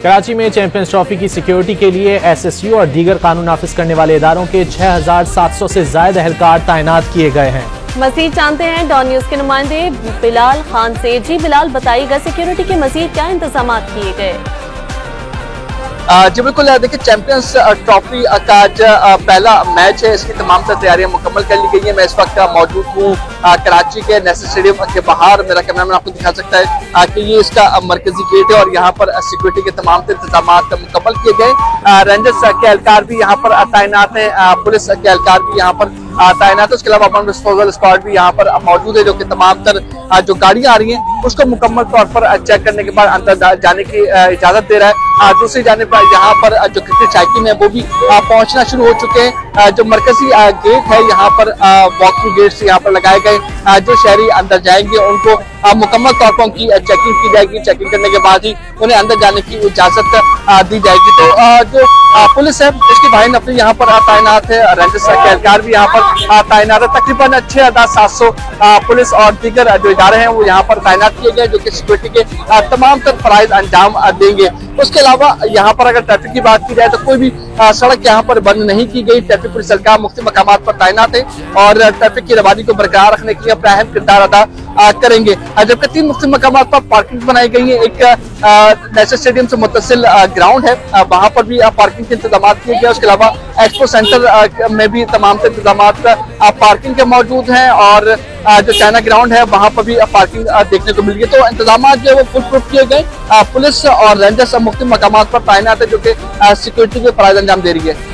कराची में champions trophy की security के लिए एसएसयू और दीगर कानून नाफिज करने वाले इदारों के 6,700 से ज्यादा एहलकार तैनात किए गए हैं। मजीद जानते हैं डॉन न्यूज के नुमाइंदे बिलाल खान से। जी बिलाल, बताइएगा सिक्योरिटी के मजीद क्या इंतजाम किए गए? जी बिल्कुल, देखिए चैंपियंस ट्रॉफी का आज पहला मैच है, इसकी तमाम तैयारियां मुकम्मल कर ली गई है। मैं इस वक्त मौजूद हूँ कराची के नेशनल स्टेडियम के बाहर। मेरा कैमरामैन आपको दिखा सकता है कि ये इसका मरकजी गेट है और यहाँ पर सिक्योरिटी के तमाम इंतजाम मुकम्मल किए गए। रेंजर्स के एहलकार भी यहाँ पर तैनात है, पुलिस के एहलकार भी यहाँ पर तैनात है। उसके अलावा बम डिस्पोजल स्क्वाड भी यहाँ पर मौजूद है, जो कि तमाम तर जो गाड़ियां आ रही हैं उसको मुकम्मल तौर पर चेक करने के बाद अंदर जाने की इजाजत दे रहा है। दूसरी जाने पर यहाँ पर जो क्रिकेट चेकिंग है वो भी पहुंचना शुरू हो चुके हैं। जो मरकजी गेट है यहाँ पर वॉक थ्रू गेट्स यहाँ पर लगाए गए, जो शहरी अंदर जाएंगे उनको मुकम्मल तौर पर उनकी चेकिंग की जाएगी। चेकिंग करने के बाद ही उन्हें अंदर जाने की इजाजत दी जाएगी। तो जो पुलिस है इसकी भाई नफरी यहाँ पर तैनात है, रेंजर्स के एहलकार भी यहाँ पर तैनात है। तकरीबन 6,700 पुलिस और दीगर जो इदारे हैं वो यहाँ पर तैनात किए गए, जो कि सिक्योरिटी के तमाम तर फराइज अंजाम देंगे। उसके अलावा यहाँ पर अगर ट्रैफिक की बात की जाए तो कोई भी सड़क यहाँ पर बंद नहीं की गई। ट्रैफिक पुलिस एहलकार मुख्तलिफ मकामात पर तैनात है और ट्रैफिक की रवानी को बरकरार रखने के लिए अपना अहम किरदार अदा करेंगे। जबकि 3 मुख्तलिफ मकामात पर पार्किंग बनाई गई है। एक नेशनल स्टेडियम से मुत्तसिल ग्राउंड है, वहां पर भी पार्किंग के इंतजाम किए गए। उसके अलावा एक्सपो सेंटर में भी तमाम इंतजाम पार्किंग के मौजूद हैं और जो चाइना ग्राउंड है वहां पर भी पार्किंग देखने को मिल गई। तो इंतजाम जो है वो फुल प्रूफ किए गए। पुलिस और रेंजर्स मुख्तलिफ मकामात पर तैनात है, जो कि सिक्योरिटी के फराइज अंजाम दे रही है।